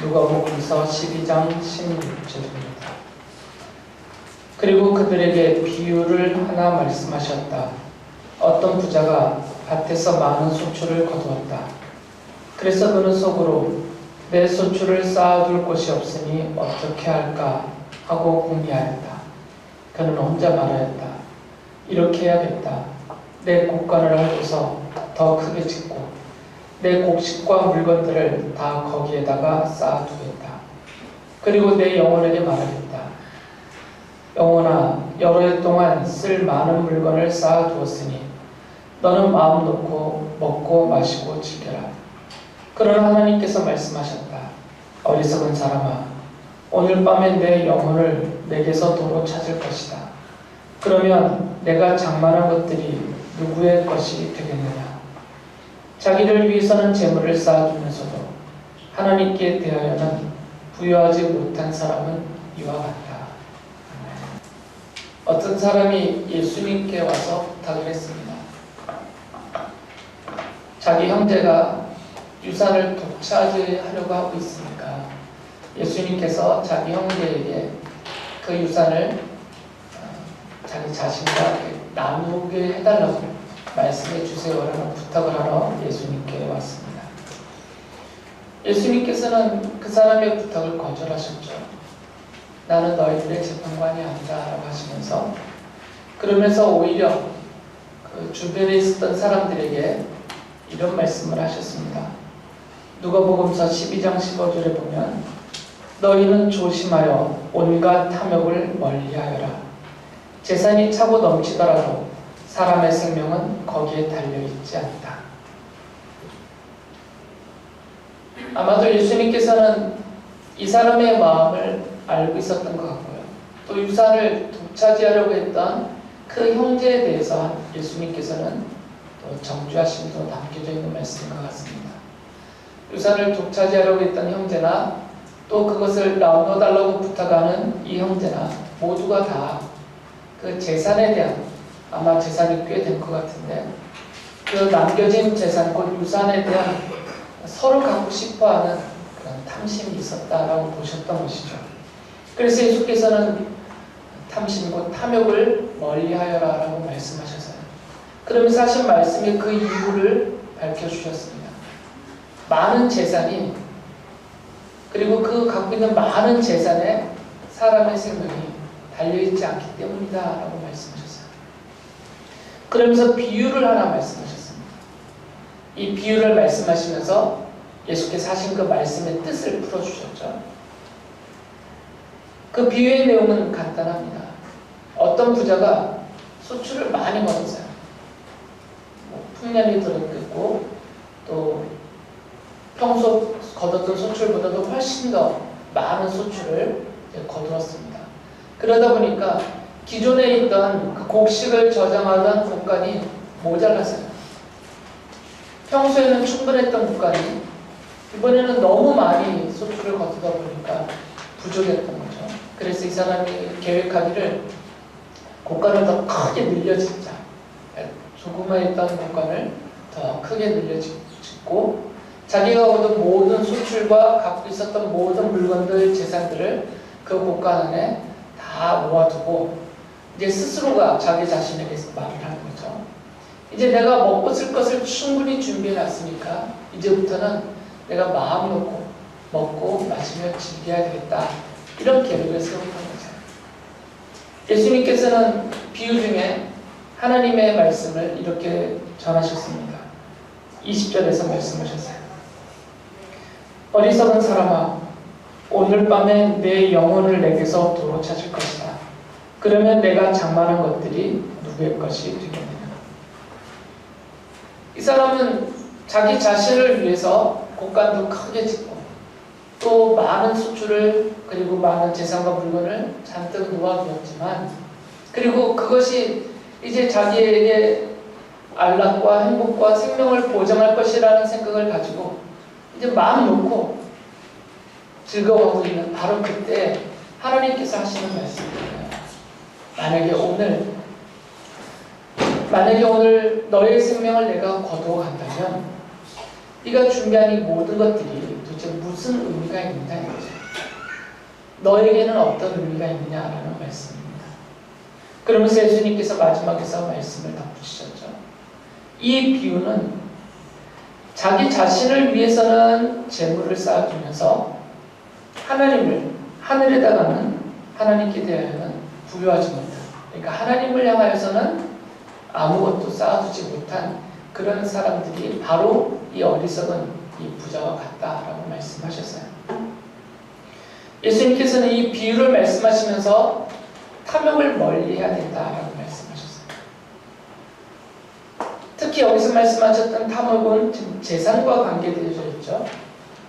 누가복음서 12장 16절입니다. 그리고 그들에게 비유를 하나 말씀하셨다. 어떤 부자가 밭에서 많은 소출을 거두었다. 그래서 그는 속으로 내 소출을 쌓아둘 곳이 없으니 어떻게 할까 하고 궁리하였다. 그는 혼자 말하였다. 이렇게 해야겠다. 내 곡간을 헐고서 더 크게 짓고 내 곡식과 물건들을 다 거기에다가 쌓아두겠다. 그리고 내 영혼에게 말하겠다. 영혼아, 여러 해 동안 쓸 많은 물건을 쌓아두었으니 너는 마음 놓고 먹고 마시고 즐겨라. 그러나 하나님께서 말씀하셨다. 어리석은 사람아, 오늘 밤에 내 영혼을 내게서 도로 찾을 것이다. 그러면 내가 장만한 것들이 누구의 것이 되겠느냐? 자기를 위해서는 재물을 쌓아두면서도 하나님께 대하여는 부여하지 못한 사람은 이와 같다. 어떤 사람이 예수님께 와서 부탁을 했습니다. 자기 형제가 유산을 독차지하려고 하고 있으니까 예수님께서 자기 형제에게 그 유산을 자기 자신과 나누게 해달라고 말씀해 주세요라는 부탁을 하러 예수님께 왔습니다. 예수님께서는 그 사람의 부탁을 거절하셨죠. 나는 너희들의 재판관이 아니다 라고 하시면서, 그러면서 오히려 그 주변에 있었던 사람들에게 이런 말씀을 하셨습니다. 누가복음서 12장 15절에 보면 너희는 조심하여 온갖 탐욕을 멀리하여라. 재산이 차고 넘치더라도 사람의 생명은 거기에 달려있지 않다. 아마도 예수님께서는 이 사람의 마음을 알고 있었던 것 같고요. 또 유산을 독차지하려고 했던 그 형제에 대해서 예수님께서는 또 정죄하심도 담겨져 있는 말씀인 것 같습니다. 유산을 독차지하려고 했던 형제나 또 그것을 나눠달라고 부탁하는 이 형제나 모두가 다 그 재산에 대한, 아마 재산이 꽤 될 것 같은데, 그 남겨진 재산, 곧 유산에 대한 서로 갖고 싶어하는 그런 탐심이 있었다라고 보셨던 것이죠. 그래서 예수께서는 탐심, 곧 탐욕을 멀리하여라 라고 말씀하셔서요. 그러면서 하신 말씀의 그 이유를 밝혀주셨습니다. 많은 재산이, 그리고 그 갖고 있는 많은 재산에 사람의 생명이 달려있지 않기 때문이다 라고 말씀하셨어요. 그러면서 비유를 하나 말씀하셨습니다. 이 비유를 말씀하시면서 예수께서 하신 그 말씀의 뜻을 풀어주셨죠. 그 비유의 내용은 간단합니다. 어떤 부자가 소출을 많이 거뒀어요. 풍년이 들었겠고 또 평소 거뒀던 소출보다도 훨씬 더 많은 소출을 거두었습니다. 그러다 보니까 기존에 있던 그 곡식을 저장하던 곡간이 모자랐어요. 평소에는 충분했던 곡간이 이번에는 너무 많이 소출을 거두다 보니까 부족했던 거죠. 그래서 이 사람이 계획하기를 곡간을 더 크게 늘려짓자. 조그만 있던 곡간을 더 크게 늘려짓고 자기가 얻은 모든 소출과 갖고 있었던 모든 물건들, 재산들을 그 곡간 안에 다 모아두고 이제 스스로가 자기 자신에게 말을 하는 거죠. 이제 내가 먹고 쓸 것을 충분히 준비해놨으니까 이제부터는 내가 마음 놓고 먹고 마시며 즐겨야 되겠다. 이런 계획을 세웠던 거죠. 예수님께서는 비유 중에 하나님의 말씀을 이렇게 전하셨습니다. 20절에서 말씀하셨어요. 어리석은 사람아, 오늘 밤에 내 영혼을 내게서 도로 찾을 것이다. 그러면 내가 장만한 것들이 누구의 것이 되겠느냐. 이 사람은 자기 자신을 위해서 곡간도 크게 짓고 또 많은 수출을, 그리고 많은 재산과 물건을 잔뜩 놓아두었지만, 그리고 그것이 이제 자기에게 안락과 행복과 생명을 보장할 것이라는 생각을 가지고 이제 마음 놓고 즐거워하고 있는 바로 그때 하나님께서 하시는 말씀이에요. 만약에 오늘 너의 생명을 내가 거두어 간다면 네가 준비한 이 모든 것들이 도대체 무슨 의미가 있느냐 이거죠. 너에게는 어떤 의미가 있느냐라는 말씀입니다. 그러면서 예수님께서 마지막에서 말씀을 덧붙이셨죠. 이 비유는 자기 자신을 위해서는 재물을 쌓아두면서 하나님을 하늘에다가는 하나님께 대하여는 부유하지 못한, 그러니까 하나님을 향하여서는 아무것도 쌓아두지 못한 그런 사람들이 바로 이 어리석은 이 부자와 같다라고 말씀하셨어요. 예수님께서는 이 비유를 말씀하시면서 탐욕을 멀리해야 된다라고 말씀하셨어요. 특히 여기서 말씀하셨던 탐욕은 지금 재산과 관계되어져 있죠.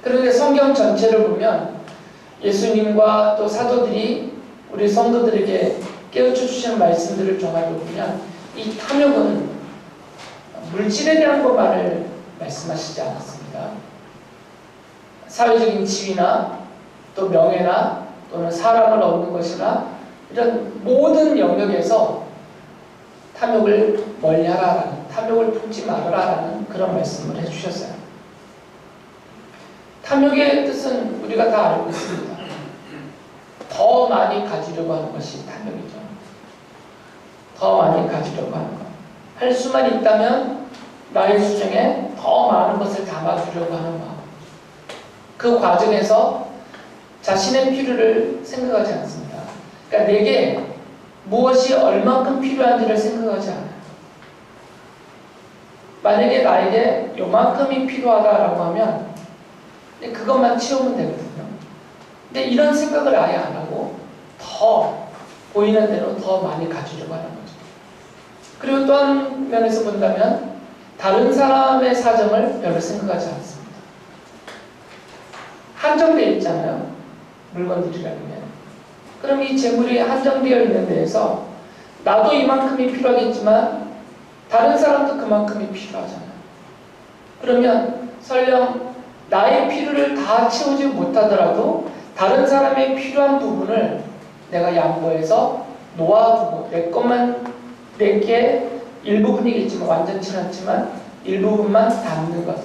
그런데 성경 전체를 보면 예수님과 또 사도들이 우리 성도들에게 깨우쳐 주시는 말씀들을 종합해 보면 이 탐욕은 물질에 대한 것만을 말씀하시지 않았습니다. 사회적인 지위나 또 명예나 또는 사람을 얻는 것이나 이런 모든 영역에서 탐욕을 멀리하라라는, 탐욕을 품지 말아라라는 그런 말씀을 해주셨어요. 탐욕의 뜻은 우리가 다 알고 있습니다. 더 많이 가지려고 하는 것이 탐욕이죠. 더 많이 가지려고 하는 것. 할 수만 있다면 나의 수중에 더 많은 것을 담아두려고 하는 마음. 그 과정에서 자신의 필요를 생각하지 않습니다. 그러니까 내게 무엇이 얼만큼 필요한지를 생각하지 않아요. 만약에 나에게 요만큼이 필요하다라고 하면 그것만 채우면 되거든요. 근데 이런 생각을 아예 안 하고 더 보이는 대로 더 많이 가지려고 하는 거죠. 그리고 또 한 면에서 본다면 다른 사람의 사정을 별로 생각하지 않습니다. 한정되어 있잖아요. 물건들이라는 게. 그럼 이 재물이 한정되어 있는 데에서 나도 이만큼이 필요하겠지만 다른 사람도 그만큼이 필요하잖아요. 그러면 설령 나의 필요를 다 채우지 못하더라도 다른 사람의 필요한 부분을 내가 양보해서 놓아두고 내 것만 내게 일부분이겠지만 완전치는 않지만 일부분만 담는 것,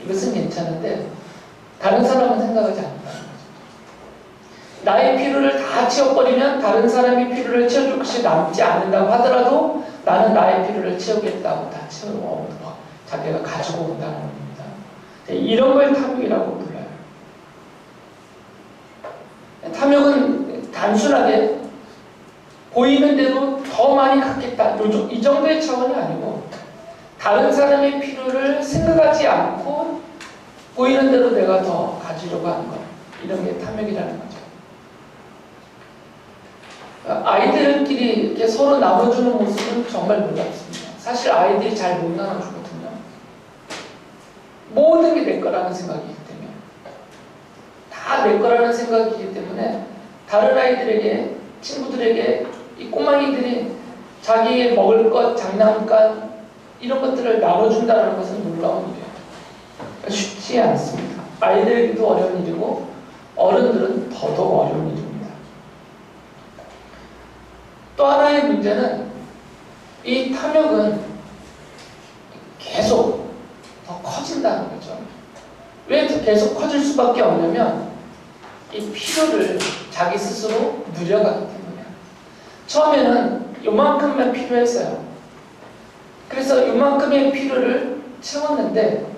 이것은 괜찮은데 다른 사람은 생각하지 않는다는 거죠. 나의 필요를 다 채워버리면 다른 사람의 필요를 채워줄 것이 남지 않는다고 하더라도 나는 나의 필요를 채우겠다고 다 채우고 자기가 가지고 온다는 겁니다. 이런 걸 탐욕이라고 불러요. 탐욕은 단순하게 보이는 대로 더 많이 갖겠다, 이 정도의 차원이 아니고 다른 사람의 필요를 생각하지 않고 보이는 대로 내가 더 가지려고 하는 것, 이런 게 탐욕이라는 거죠. 아이들끼리 이렇게 서로 나눠주는 모습은 정말 놀랍습니다. 사실 아이들이 잘 못 나눠주거든요. 모든 게 내 거라는 생각이기 때문에, 다 내 거라는 생각이기 때문에 다른 아이들에게, 친구들에게 이 꼬맹이들이 자기의 먹을 것, 장난감 이런 것들을 나눠준다는 것은 놀라운 일이에요. 쉽지 않습니다. 아이들에게도 어려운 일이고 어른들은 더더욱 어려운 일입니다. 또 하나의 문제는 이 탐욕은 계속 더 커진다는 거죠. 왜 계속 커질 수밖에 없냐면 이 필요를 자기 스스로 누려가기 때문에. 처음에는 요만큼만 필요했어요. 그래서 요만큼의 필요를 채웠는데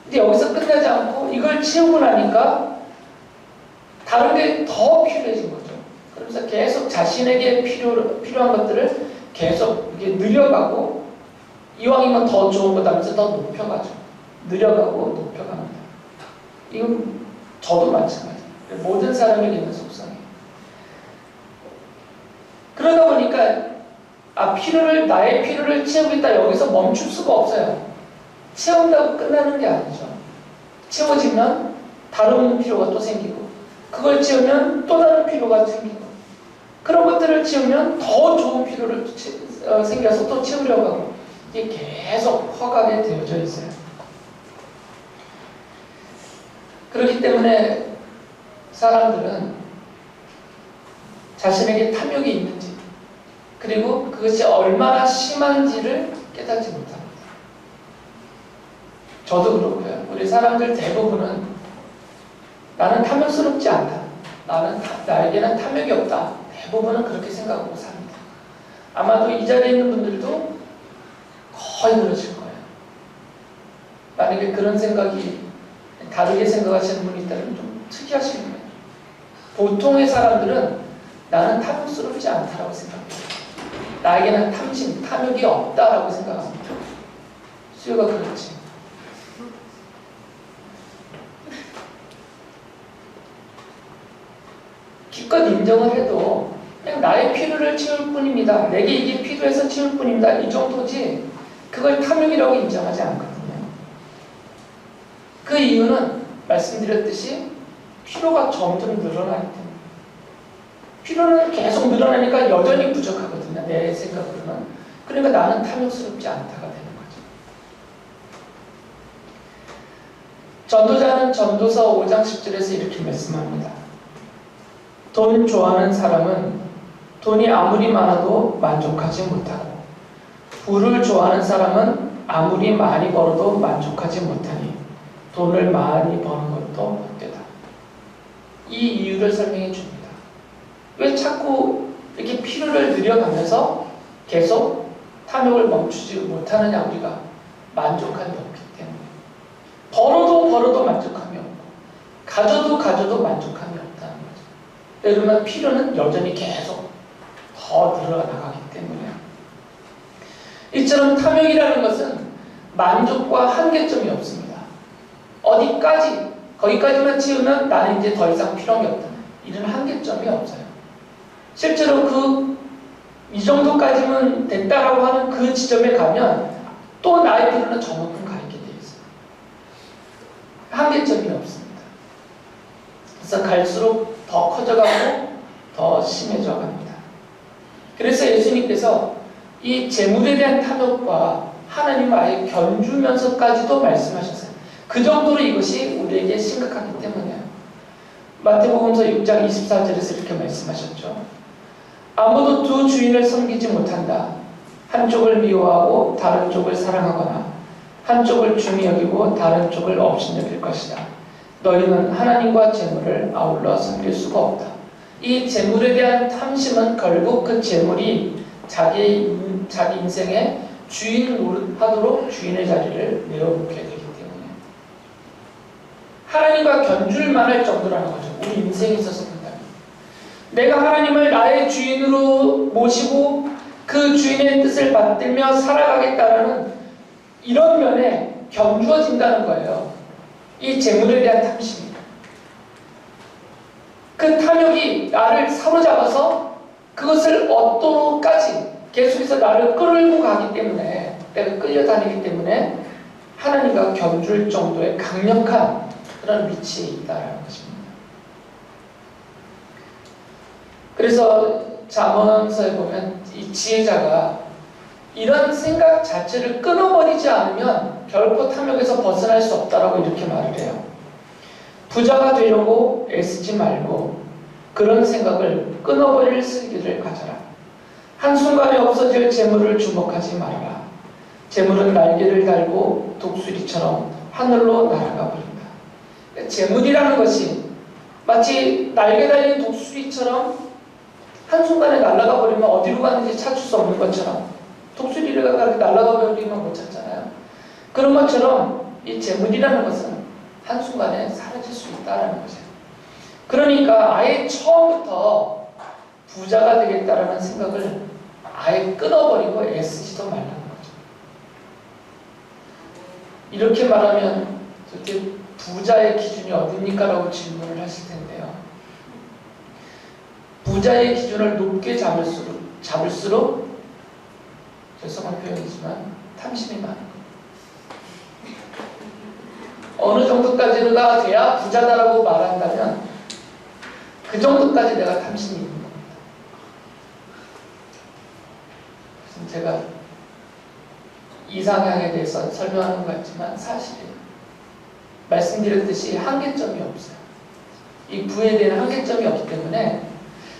근데 여기서 끝나지 않고 이걸 채우고 나니까 다른 게 더 필요해진 거죠. 그러면서 계속 자신에게 필요한 것들을 계속 이게 늘려가고 이왕이면 더 좋은 것 하면서 더 높여가죠. 늘려가고 높여갑니다. 이건 저도 마찬가지예요. 모든 사람에게 있는 속성이에요. 그러다 보니까 나의 필요를 채우겠다 여기서 멈출 수가 없어요. 채운다고 끝나는 게 아니죠. 채워지면 다른 필요가 또 생기고 그걸 채우면 또 다른 필요가 생기고 그런 것들을 채우면 더 좋은 필요를 생겨서 또 채우려고 하고 이게 계속 커가게 되어져 있어요. 그렇기 때문에 사람들은 자신에게 탐욕이 있는지 그리고 그것이 얼마나 심한지를 깨닫지 못합니다. 저도 그렇고요. 우리 사람들 대부분은 나는 탐욕스럽지 않다. 나에게는 탐욕이 없다. 대부분은 그렇게 생각하고 삽니다. 아마도 이 자리에 있는 분들도 거의 그러실 거예요. 만약에 그런 생각이 다르게 생각하시는 분이 있다면 좀 특이하신 거예요. 보통의 사람들은 나는 탐욕스럽지 않다라고 생각합니다. 나에게는 탐욕이 없다라고 생각합니다. 수요가 그렇지. 기껏 인정을 해도 그냥 나의 필요를 채울 뿐입니다. 내게 이게 필요해서 채울 뿐입니다. 이 정도지 그걸 탐욕이라고 인정하지 않거든요. 그 이유는 말씀드렸듯이 필요가 점점 늘어나기 때문에 필요는 계속 늘어나니까 여전히 부족하거든요. 내 생각으로는. 그러니까 나는 탐욕스럽지 않다가 되는 거죠. 전도자는 전도서 5장 10절에서 이렇게 말씀합니다. 돈 좋아하는 사람은 돈이 아무리 많아도 만족하지 못하고 부를 좋아하는 사람은 아무리 많이 벌어도 만족하지 못하니 돈을 많이 버는 것도 못되다. 이 이유를 설명해 줍니다. 왜 자꾸 이렇게 필요를 늘려가면서 계속 탐욕을 멈추지 못하느냐. 우리가 만족함이 없기 때문에. 벌어도 만족함이 없고 가져도 만족함이 없다는 거죠. 그러면 필요는 여전히 계속 더 늘어나가기 때문에. 이처럼 탐욕이라는 것은 만족과 한계점이 없습니다. 거기까지만 채우면 나는 이제 더 이상 필요한 게 없다. 이런 한계점이 없어요. 실제로 이 정도까지면 됐다라고 하는 그 지점에 가면 또 나의 필요는 저만큼 가 있게 되어 있어요. 한계점이 없습니다. 그래서 갈수록 더 커져가고 더 심해져 갑니다. 그래서 예수님께서 이 재물에 대한 탐욕과 하나님 아예 견주면서까지도 말씀하셨어요. 그 정도로 이것이 우리에게 심각하기 때문에요. 마태복음서 6장 24절에서 이렇게 말씀하셨죠. 아무도 두 주인을 섬기지 못한다. 한쪽을 미워하고 다른 쪽을 사랑하거나 한쪽을 중히 여기고 다른 쪽을 없이 여길 것이다. 너희는 하나님과 재물을 아울러 섬길 수가 없다. 이 재물에 대한 탐심은 결국 그 재물이 자기 인생의 주인 노릇하도록 주인의 자리를 내어놓게 되기 때문에 하나님과 견줄 만할 정도라는 거죠. 우리 인생에 있어서 본다면 내가 하나님을 나의 주인으로 모시고 그 주인의 뜻을 받들며 살아가겠다라는 이런 면에 견주어진다는 거예요. 이 재물에 대한 탐심이. 그 탐욕이 나를 사로잡아서 그것을 얻도록까지 계속해서 나를 끌고 가기 때문에, 내가 끌려다니기 때문에 하나님과 견줄 정도의 강력한 그런 위치에 있다라는 것입니다. 그래서 잠언서에 보면 이 지혜자가 이런 생각 자체를 끊어버리지 않으면 결코 탐욕에서 벗어날 수 없다라고 이렇게 말을 해요. 부자가 되려고 애쓰지 말고 그런 생각을 끊어버릴 슬기를 가져라. 한순간에 없어질 재물을 주목하지 말아라. 재물은 날개를 달고 독수리처럼 하늘로 날아가 버린다. 재물이라는 것이 마치 날개 달린 독수리처럼 한순간에 날아가 버리면 어디로 가는지 찾을 수 없는 것처럼, 독수리가 그렇게 날아가 버리면 못 찾잖아요. 그런 것처럼 이 재물이라는 것은 한순간에 사라질 수 있다는 거죠. 그러니까 아예 처음부터 부자가 되겠다라는 생각을 아예 끊어버리고 애쓰지도 말라는 거죠. 이렇게 말하면 도대체 부자의 기준이 어딥니까? 라고 질문을 하실 텐데요. 부자의 기준을 높게 잡을수록 죄송한 표현이지만 탐심이 많은 거예요. 어느 정도까지가 돼야 부자다라고 말한다면 그 정도까지 내가 탐심이 있는 겁니다. 그래서 제가 이상향에 대해서 설명하는 것 같지만 사실은 말씀드렸듯이 한계점이 없어요. 이 부에 대한 한계점이 없기 때문에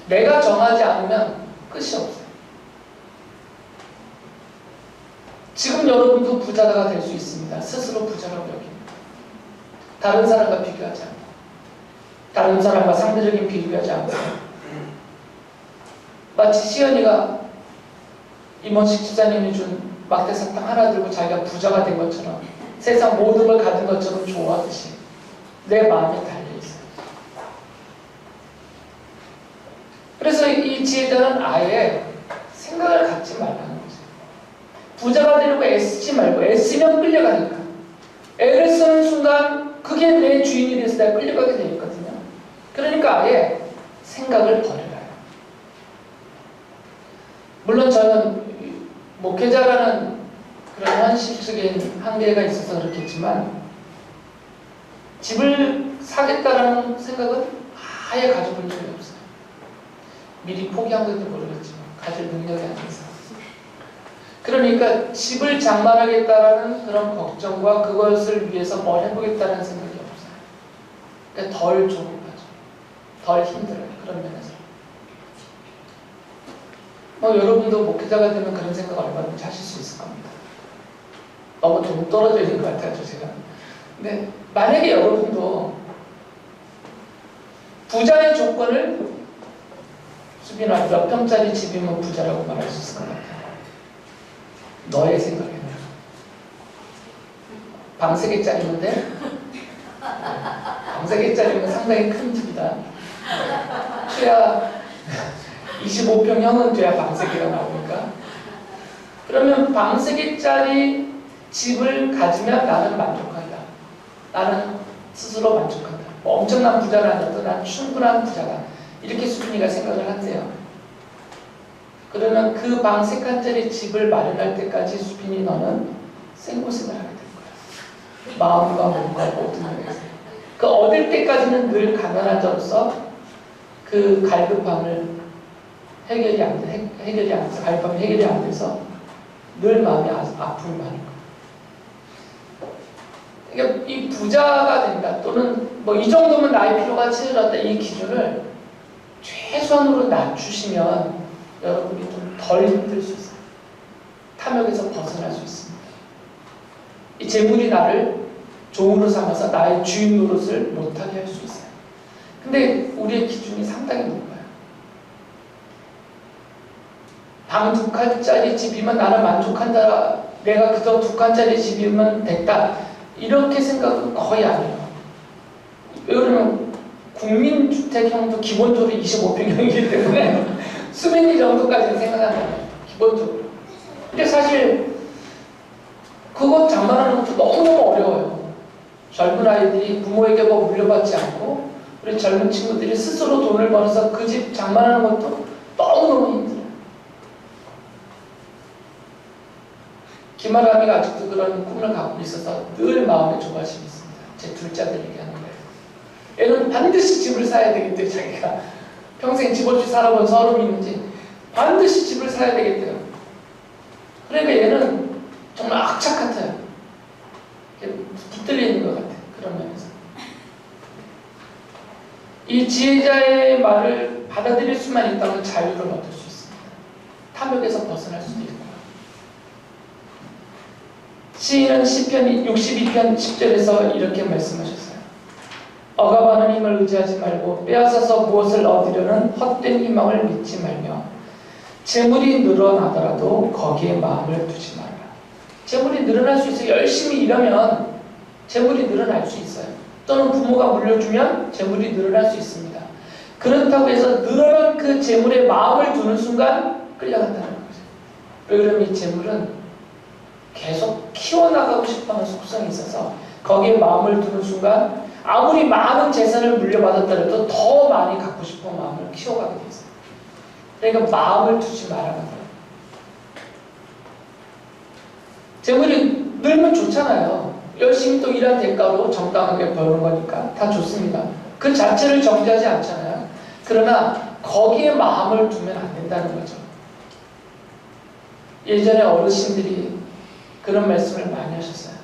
내가 정하지 않으면 끝이 없어요. 지금 여러분도 부자가 될 수 있습니다. 스스로 부자라고 여깁니다. 다른 사람과 비교하지 않고. 다른 사람과 상대적인 비교하지 않고 마치 시연이가 임원식 집사님이 준 막대사탕 하나 들고 자기가 부자가 된 것처럼 세상 모든 걸 가진 것처럼 좋아하듯이 내 마음에 달려있어요. 그래서 이 지혜자는 아예 생각을 갖지 말라는 거죠. 부자가 되려고 애쓰지 말고 애쓰면 끌려가니까 애를 쓰는 순간 그게 내 주인이 돼서 내가 끌려가게 되어 있거든요. 그러니까 아예 생각을 버려요. 물론 저는 목회자라는 그런 현실적인 한계가 있어서 그렇겠지만 집을 사겠다라는 생각은 아예 가져본 적이 없어요. 미리 포기한 것도 모르겠지만 가질 능력이 안 돼서. 그러니까 집을 장만하겠다라는 그런 걱정과 그것을 위해서 뭘 해보겠다는 생각이 없어요. 그러니까 덜 좋은 거죠. 덜 힘들어요. 그런 면에서. 여러분도 목회자가 되면 그런 생각 얼마든지 하실 수 있을 겁니다. 너무 동 떨어져 있는 것 같아요, 제가. 근데 만약에 여러분도 부자의 조건을 수빈아 몇 평짜리 집이면 부자라고 말할 수 있을 것 같아요. 너의 생각에는 방 3개짜리면 돼? 방 3개짜리면 상당히 큰 집이다. 최하 25평형은 돼야 방 3개가 나오니까. 그러면 방 3개짜리 집을 가지면 나는 만족한다. 나는 스스로 만족한다. 뭐 엄청난 부자는 아니어도 난 충분한 부자다. 이렇게 수빈이가 생각을 한대요. 그러면 그 방 3칸짜리 집을 마련할 때까지 수빈이 너는 생고생을 하게 될 거야. 마음과 몸과 모든 면에서. 그 얻을 때까지는 늘 가난한 자로서 그 갈급함을 해결이 안 돼서 갈급함이 해결이 안 돼서 늘 마음이 아픔이 많을 거야. 그러니까 이 부자가 된다 또는 뭐 이 정도면 나의 필요가 채워졌다 이 기준을 최소한으로 낮추시면 여러분이 좀 덜 힘들 수 있어요. 탐욕에서 벗어날 수 있습니다. 이 재물이 나를 종으로 삼아서 나의 주인 노릇을 못하게 할 수 있어요. 근데 우리의 기준이 상당히 높아요. 방 2칸짜리 집이면 나는 만족한다. 내가 그저 2칸짜리 집이면 됐다. 이렇게 생각은 거의 안 해요. 왜 그러면 국민주택형도 기본적으로 25평형이기 때문에 수민이 정도까지는 생각한다면 기본적으로. 근데 사실 그것 장만하는 것도 너무너무 어려워요. 젊은 아이들이 부모에게 뭐 물려받지 않고 우리 젊은 친구들이 스스로 돈을 벌어서 그 집 장만하는 것도 너무너무 힘들어요. 김아람이가 아직도 그런 꿈을 갖고 있어서 늘 마음에 조바심이 있습니다. 제 둘째 아들 얘기하는 거예요. 얘는 반드시 집을 사야 되겠대요. 자기가 평생 집 없이 살아본 서름이 있는지 반드시 집을 사야 되겠대요. 그러니까 얘는 정말 악착 같아요. 붙들려 있는 것 같아요. 그런 면에서. 이 지혜자의 말을 받아들일 수만 있다면 자유를 얻을 수 있습니다. 탐욕에서 벗어날 수도 있고. 시인은 시편 62편 10절에서 이렇게 말씀하셨어요. 억압하는 힘을 의지하지 말고 빼앗아서 무엇을 얻으려는 헛된 희망을 믿지 말며 재물이 늘어나더라도 거기에 마음을 두지 말라. 재물이 늘어날 수 있어요. 열심히 일하면 재물이 늘어날 수 있어요. 또는 부모가 물려주면 재물이 늘어날 수 있습니다. 그렇다고 해서 늘어난 그 재물에 마음을 두는 순간 끌려간다는 거죠. 왜 그러면 이 재물은 계속 키워나가고 싶어하는 속성이 있어서 거기에 마음을 두는 순간 아무리 많은 재산을 물려받았더라도 더 많이 갖고 싶은 마음을 키워가게 돼 있어요. 그러니까 마음을 두지 말라는 거예요. 재물이 늘면 좋잖아요. 열심히 또 일한 대가로 정당하게 버는 거니까 다 좋습니다. 그 자체를 정죄하지 않잖아요. 그러나 거기에 마음을 두면 안 된다는 거죠. 예전에 어르신들이 그런 말씀을 많이 하셨어요.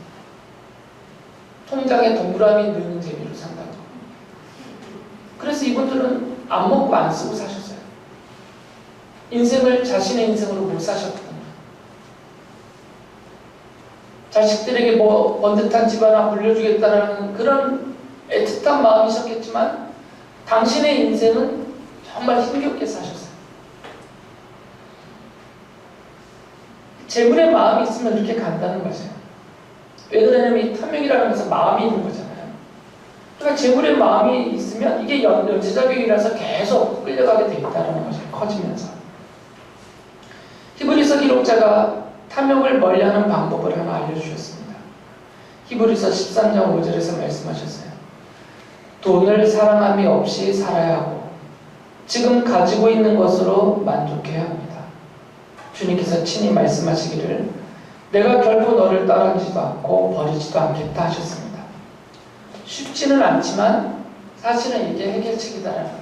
통장에 동그라미 넣는 재미로 산다고. 그래서 이분들은 안 먹고 안 쓰고 사셨어요. 인생을 자신의 인생으로 못 사셨거든요. 자식들에게 뭐 번듯한 집 하나 물려주겠다는 그런 애틋한 마음이셨겠지만 당신의 인생은 정말 힘겹게 사셨어요. 재물의 마음이 있으면 이렇게 간다는 거죠. 왜 그러냐면 이 탐욕이라는 것은 마음이 있는 거잖아요. 그러니까 재물의 마음이 있으면 이게 연쇄작용이라서 계속 끌려가게 돼 있다는 거죠. 커지면서. 히브리서 기록자가 탐욕을 멀리하는 방법을 하나 알려주셨습니다. 히브리서 13장 5절에서 말씀하셨어요. 돈을 사랑함이 없이 살아야 하고 지금 가지고 있는 것으로 만족해야 합니다. 주님께서 친히 말씀하시기를 내가 결코 너를 떠나지도 않고 버리지도 않겠다 하셨습니다. 쉽지는 않지만 사실은 이게 해결책이다라는 거예요.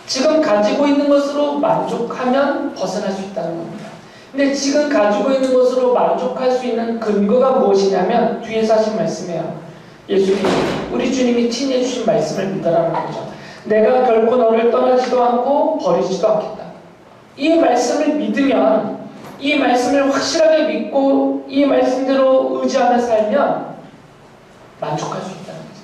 지금 가지고 있는 것으로 만족하면 벗어날 수 있다는 겁니다. 근데 지금 가지고 있는 것으로 만족할 수 있는 근거가 무엇이냐면 뒤에서 하신 말씀이에요. 예수님, 우리 주님이 친히 해주신 말씀을 믿으라는 거죠. 내가 결코 너를 떠나지도 않고 버리지도 않겠다. 이 말씀을 믿으면, 이 말씀을 확실하게 믿고 이 말씀대로 의지하며 살면 만족할 수 있다는 거죠.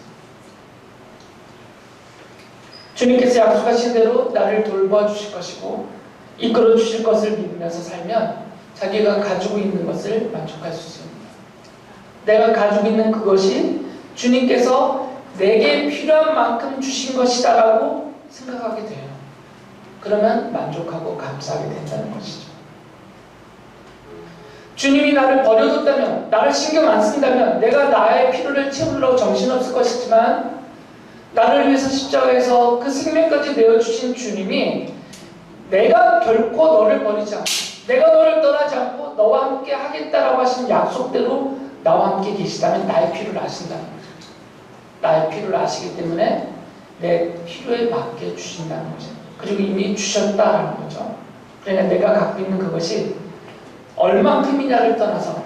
주님께서 약속하신 대로 나를 돌봐주실 것이고 이끌어 주실 것을 믿으면서 살면 자기가 가지고 있는 것을 만족할 수 있습니다. 내가 가지고 있는 그것이 주님께서 내게 필요한 만큼 주신 것이다라고 생각하게 돼요. 그러면 만족하고 감사하게 된다는 것이죠. 주님이 나를 버려뒀다면, 나를 신경 안 쓴다면 내가 나의 필요를 채우려고 정신없을 것이지만 나를 위해서 십자가에서 그 생명까지 내어주신 주님이 내가 결코 너를 버리지 않고 내가 너를 떠나지 않고 너와 함께 하겠다라고 하신 약속대로 나와 함께 계시다면 나의 필요를 아신다는 거죠. 나의 필요를 아시기 때문에 내 필요에 맞게 주신다는 거죠. 그리고 이미 주셨다라는 거죠. 그러니까 내가 갖고 있는 그것이 얼만큼이냐를 떠나서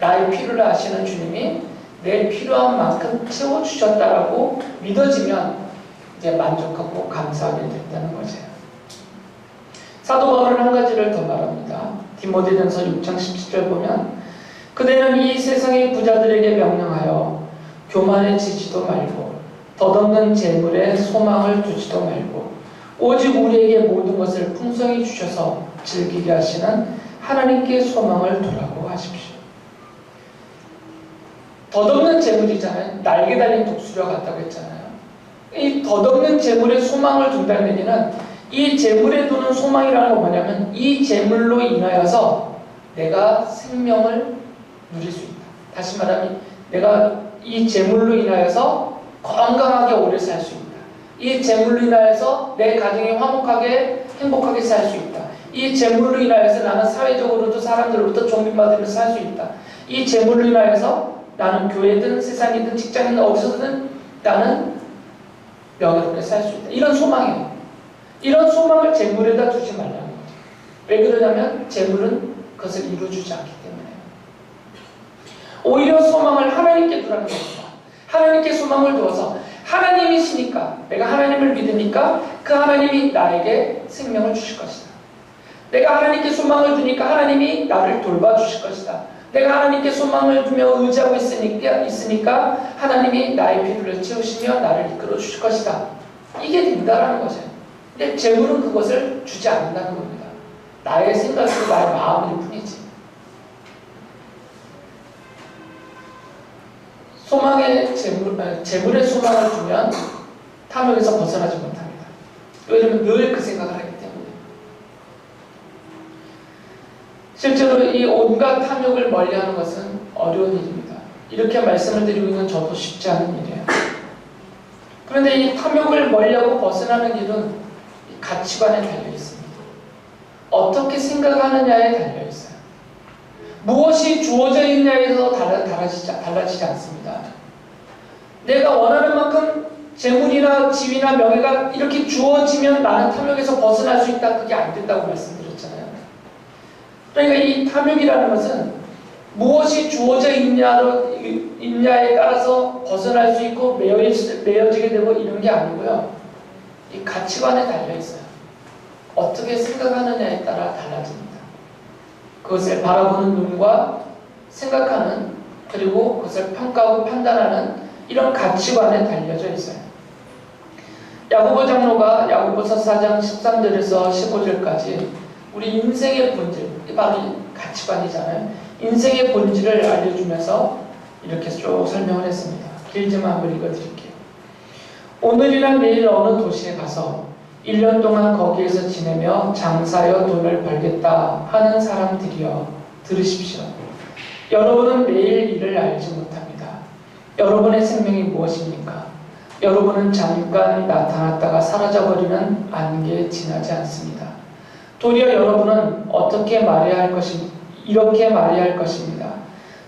나의 필요를 아시는 주님이 내 필요한 만큼 채워주셨다라고 믿어지면 이제 만족하고 감사하게 된다는 거죠. 사도 바울은 한 가지를 더 말합니다. 디모데전서 6장 17절 보면 그대는 이 세상의 부자들에게 명령하여 교만해지지도 말고 덧없는 재물에 소망을 두지도 말고 오직 우리에게 모든 것을 풍성히 주셔서 즐기게 하시는 하나님께 소망을 두라고 하십시오. 덧없는 재물이잖아요. 날개 달린 독수리와 같다고 했잖아요. 이 덧없는 재물에 소망을 둔다는 얘기는 이 재물에 두는 소망이라는 건 뭐냐면 이 재물로 인하여서 내가 생명을 누릴 수 있다. 다시 말하면 내가 이 재물로 인하여서 건강하게 오래 살 수 있다. 이 재물로 인하여서 내 가정이 화목하게 행복하게 살 수 있다. 이 재물로 인하여서 나는 사회적으로도 사람들로부터 존경받으면서 살 수 있다. 이 재물로 인하여서 나는 교회든 세상이든 직장이든 어디서든 나는 명예롭게 살 수 있다. 이런 소망이에요. 이런 소망을 재물에다 두지 말라는 거죠. 왜 그러냐면 재물은 그것을 이루어주지 않기 때문에. 오히려 소망을 하나님께 두라는 겁니다. 하나님께 소망을 두어서 하나님이시니까 내가 하나님을 믿으니까 그 하나님이 나에게 생명을 주실 것이다. 내가 하나님께 소망을 두니까 하나님이 나를 돌봐주실 것이다. 내가 하나님께 소망을 두며 의지하고 있으니까 하나님이 나의 필요를 채우시며 나를 이끌어 주실 것이다. 이게 된다라는 거죠. 근데 재물은 그것을 주지 않는다는 겁니다. 나의 생각이고 나의 마음일 뿐이지. 재물의 소망을 두면 탐욕에서 벗어나지 못합니다. 왜냐하면 늘 그 생각을 하기 때문에. 실제로 이 온갖 탐욕을 멀리하는 것은 어려운 일입니다. 이렇게 말씀을 드리고 있는 저도 쉽지 않은 일이에요. 그런데 이 탐욕을 멀리하고 벗어나는 길은 가치관에 달려 있습니다. 어떻게 생각하느냐에 달려 있어요. 무엇이 주어져 있냐에서 달라지지 않습니다. 내가 원하는 만큼 재물이나 지위나 명예가 이렇게 주어지면 나는 탐욕에서 벗어날 수 있다. 그게 안 된다고 말씀드렸잖아요. 그러니까 이 탐욕이라는 것은 무엇이 주어져 있냐에 따라서 벗어날 수 있고 매여지게 되고 이런 게 아니고요. 이 가치관에 달려 있어요. 어떻게 생각하느냐에 따라 달라집니다. 그것을 바라보는 눈과 생각하는 그리고 그것을 평가하고 판단하는 이런 가치관에 달려져 있어요. 야고보 장로가 야고보서 4장 13절에서 15절까지 우리 인생의 본질, 바로 가치관이잖아요. 인생의 본질을 알려주면서 이렇게 쭉 설명을 했습니다. 길지만 한번 읽어드릴게요. 오늘이나 내일 어느 도시에 가서 1년 동안 거기에서 지내며 장사하여 돈을 벌겠다 하는 사람들이여 들으십시오. 여러분은 내일 일을 알지 못합니다. 여러분의 생명이 무엇입니까? 여러분은 잠깐 나타났다가 사라져버리는 안개에 지나지 않습니다. 도리어 여러분은 어떻게 말해야 할 이렇게 말해야 할 것입니다.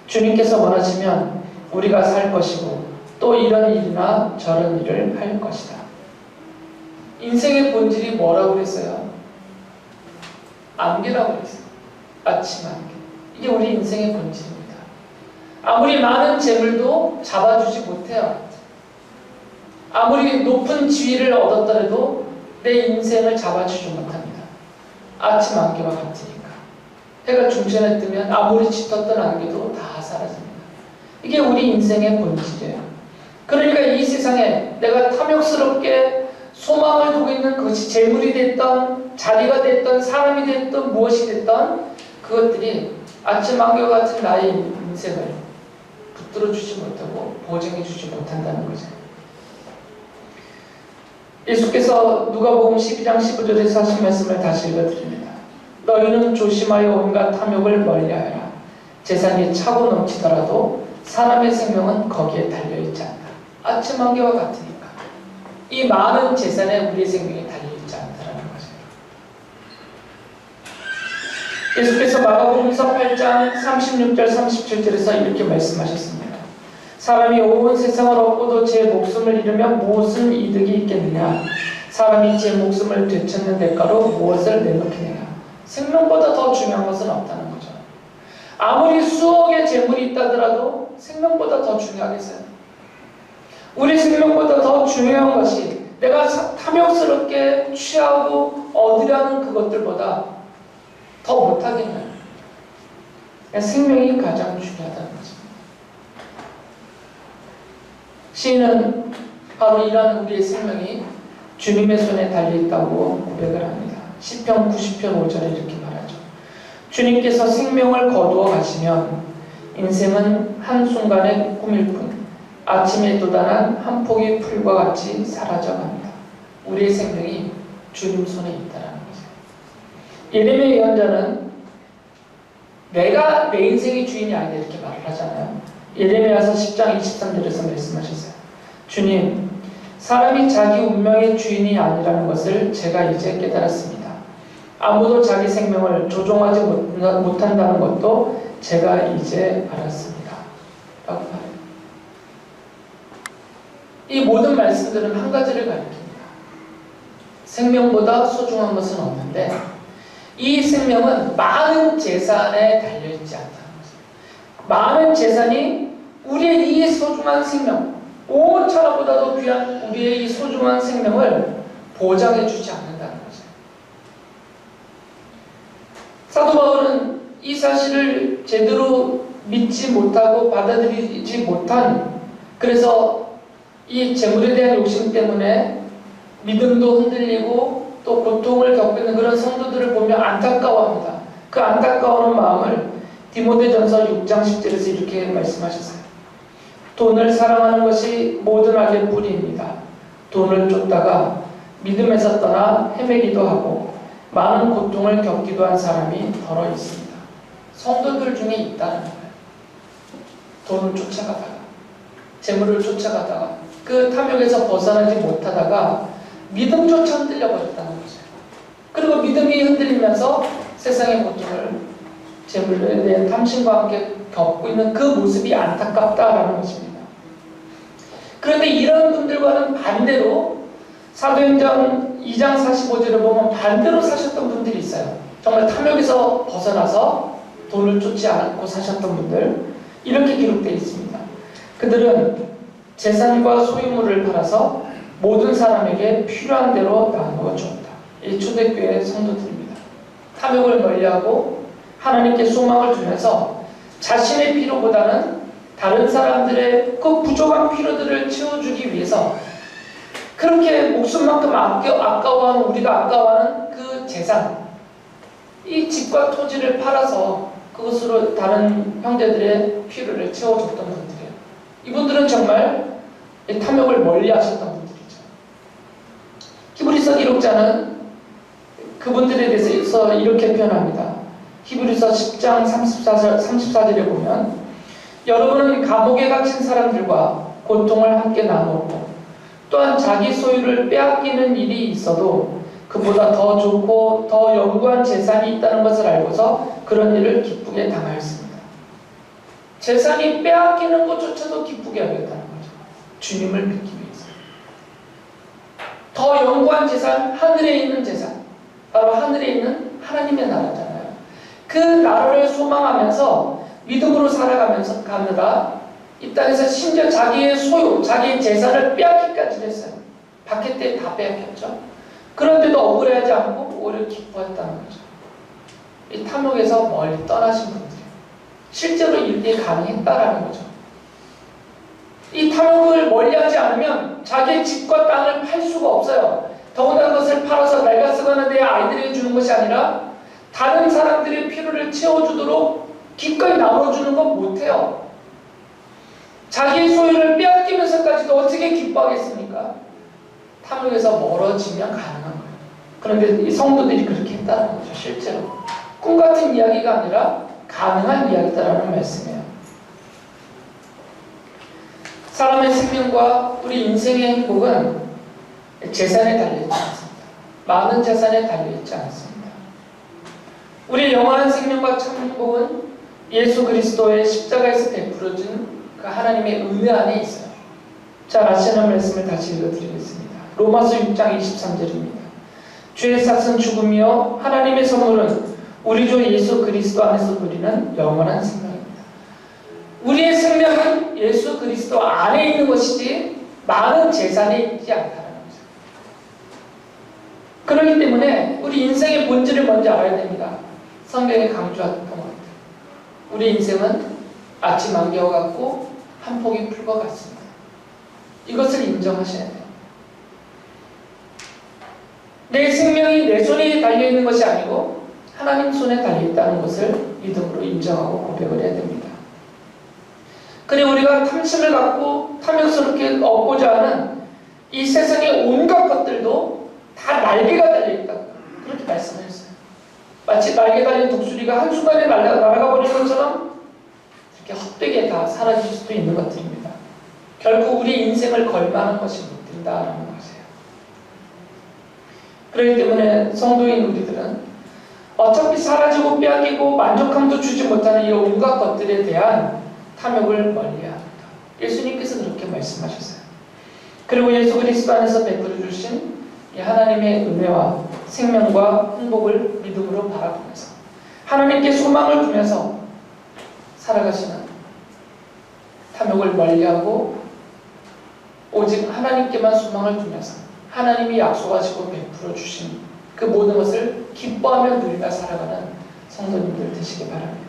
주님께서 원하시면 우리가 살 것이고 또 이런 일이나 저런 일을 할 것이다. 인생의 본질이 뭐라고 그랬어요? 안개라고 그랬어요. 아침 안개. 이게 우리 인생의 본질입니다. 아무리 많은 재물도 잡아주지 못해요. 아무리 높은 지위를 얻었더라도 내 인생을 잡아주지 못합니다. 아침 안개와 같으니까. 해가 중천에 뜨면 아무리 짙었던 안개도 다 사라집니다. 이게 우리 인생의 본질이에요. 그러니까 이 세상에 내가 탐욕스럽게 소망을 두고 있는 그것이 재물이 됐던, 자리가 됐던, 사람이 됐던, 무엇이 됐던 그것들이 아침 안개와 같은 나의 인생을 붙들어주지 못하고 보장해주지 못한다는 거죠. 예수께서 누가복음 12장 15절에서 하신 말씀을 다시 읽어드립니다. 너희는 조심하여 온갖 탐욕을 멀리하여라. 재산이 차고 넘치더라도 사람의 생명은 거기에 달려있지 않다. 아침 안개와 같으니까 이 많은 재산에 우리의 생명이 달려있지 않다는 거죠. 예수께서 마가복음서 8장 36절 37절에서 이렇게 말씀하셨습니다. 사람이 온 세상을 얻고도 제 목숨을 잃으면 무엇은 이득이 있겠느냐? 사람이 제 목숨을 되찾는 대가로 무엇을 내놓겠느냐? 생명보다 더 중요한 것은 없다는 거죠. 아무리 수억의 재물이 있다더라도 생명보다 더 중요하겠어요. 우리 생명보다 더 중요한 것이 내가 탐욕스럽게 취하고 얻으려는 그것들보다 더 못하겠나요? 생명이 가장 중요하다는 거죠. 시인은 바로 이러한 우리의 생명이 주님의 손에 달려있다고 고백을 합니다. 시편 90편 5절에 이렇게 말하죠. 주님께서 생명을 거두어 가시면 인생은 한순간의 꿈일 뿐 아침에 돋아난 한 폭의 풀과 같이 사라져갑니다. 우리의 생명이 주님 손에 있다는 거죠. 예레미야 예언자는 내가 내 인생의 주인이 아니다 이렇게 말을 하잖아요. 예레미야서 10장 23절에서 말씀하셨어요. 주님, 사람이 자기 운명의 주인이 아니라는 것을 제가 이제 깨달았습니다. 아무도 자기 생명을 조종하지 못한다는 것도 제가 이제 알았습니다. 라고 말해요. 이 모든 말씀들은 한 가지를 가리킵니다. 생명보다 소중한 것은 없는데 이 생명은 많은 재산에 달려있지 않다는 거죠. 많은 재산이 우리의 이 소중한 생명, 온 천하보다도 귀한 우리의 이 소중한 생명을 보장해주지 않는다는 거죠. 사도 바울은 이 사실을 제대로 믿지 못하고 받아들이지 못한, 그래서 이 재물에 대한 욕심 때문에 믿음도 흔들리고 또 고통을 겪고 있는 그런 성도들을 보며 안타까워합니다. 그 안타까워하는 마음을 디모데전서 6장 10절에서 이렇게 말씀하셨어요. 돈을 사랑하는 것이 모든 악의 뿌리입니다. 돈을 쫓다가 믿음에서 떠나 헤매기도 하고 많은 고통을 겪기도 한 사람이 더러 있습니다. 성도들 중에 있다는 거예요. 돈을 쫓아가다가, 재물을 쫓아가다가 그 탐욕에서 벗어나지 못하다가 믿음조차 흔들려버렸다는 거죠. 그리고 믿음이 흔들리면서 세상의 고통을 재물에 대한 탐심과 함께 겪고 있는 그 모습이 안타깝다라는 것입니다. 그런데 이런 분들과는 반대로 사도행전 2장 45절을 보면 반대로 사셨던 분들이 있어요. 정말 탐욕에서 벗어나서 돈을 쫓지 않고 사셨던 분들, 이렇게 기록되어 있습니다. 그들은 재산과 소유물을 팔아서 모든 사람에게 필요한 대로 나누어 주었다. 이 초대교회 성도들입니다. 탐욕을 멀리하고 하나님께 소망을 두면서 자신의 필요보다는 다른 사람들의 그 부족한 필요들을 채워주기 위해서 그렇게 목숨만큼 아까워하는 우리가 아까워하는 그 재산, 이 집과 토지를 팔아서 그것으로 다른 형제들의 필요를 채워줬던 분들이에요. 이분들은 정말 탐욕을 멀리하셨던 분들이죠. 히브리서 기록자는 그분들에 대해서 이렇게 표현합니다. 히브리서 10장 34절에 보면 여러분은 감옥에 갇힌 사람들과 고통을 함께 나누었고 또한 자기 소유를 빼앗기는 일이 있어도 그보다 더 좋고 더 영구한 재산이 있다는 것을 알고서 그런 일을 기쁘게 당하였습니다. 재산이 빼앗기는 것조차도 기쁘게 하겠다는 거죠. 주님을 믿기 위해서. 더 영구한 재산, 하늘에 있는 재산, 바로 하늘에 있는 하나님의 나라잖아요. 그 나라를 소망하면서 믿음으로 살아가면서 가느라 이 땅에서 심지어 자기의 소유, 자기의 재산을 빼앗기까지 했어요. 박해 때 다 빼앗겼죠. 그런데도 억울해하지 않고 오히려 기뻐했다는 거죠. 이 탐욕에서 멀리 떠나신 분들이에요. 실제로 이게 가능했다라는 거죠. 이 탐욕을 멀리하지 않으면 자기의 집과 땅을 팔 수가 없어요. 더군다나 그것을 팔아서 내가 쓰거나 내 아이들에게 주는 것이 아니라 다른 사람들의 필요를 채워주도록 기꺼이 나눠주는 건 못해요. 자기의 소유를 빼앗기면서까지도 어떻게 기뻐하겠습니까? 탐욕에서 멀어지면 가능한 거예요. 그런데 이 성도들이 그렇게 했다는 거죠. 실제로 꿈같은 이야기가 아니라 가능한 이야기다라는 말씀이에요. 사람의 생명과 우리 인생의 행복은 재산에 달려있지 않습니다. 많은 재산에 달려있지 않습니다. 우리의 영원한 생명과 참 행복은 예수 그리스도의 십자가에서 베풀어진 그 하나님의 은혜 안에 있어요. 자, 아시는 말씀을 다시 읽어드리겠습니다. 로마서 6장 23절입니다. 죄의 삭은 죽음이요 하나님의 선물은 우리 주 예수 그리스도 안에서 누리는 영원한 생명입니다. 우리의 생명은 예수 그리스도 안에 있는 것이지 많은 재산에 있지 않다는 거죠. 그렇기 때문에 우리 인생의 본질을 먼저 알아야 됩니다. 성경에 강조했던 것 같아요. 우리 인생은 아침 안개와 같고 한 폭이 풀과 같습니다. 이것을 인정하셔야 돼요. 내 생명이 내 손에 달려있는 것이 아니고 하나님 손에 달려있다는 것을 믿음으로 인정하고 고백을 해야 됩니다. 그리고 우리가 탐심을 갖고 탐욕스럽게 얻고자 하는 이 세상의 온갖 것들도 다 날개가 달려있다. 그렇게 말씀하셨어요. 마치 날개 달린 독수리가 한순간에 날아가 버리는 것처럼 이렇게 헛되게 다 사라질 수도 있는 것들입니다. 결국 우리 인생을 걸만한 것이 못 된다는 것이에요. 그렇기 때문에 성도인 우리들은 어차피 사라지고 빼앗기고 만족함도 주지 못하는 이 온갖 것들에 대한 탐욕을 멀리해야 합니다. 예수님께서 그렇게 말씀하셨어요. 그리고 예수 그리스도 안에서 베풀어 주신 이 하나님의 은혜와 생명과 행복을 믿음으로 바라보면서 하나님께 소망을 두면서 살아가시는 탐욕을 멀리하고 오직 하나님께만 소망을 두면서 하나님이 약속하시고 베풀어 주신 그 모든 것을 기뻐하며 누리며 살아가는 성도님들 되시기 바랍니다.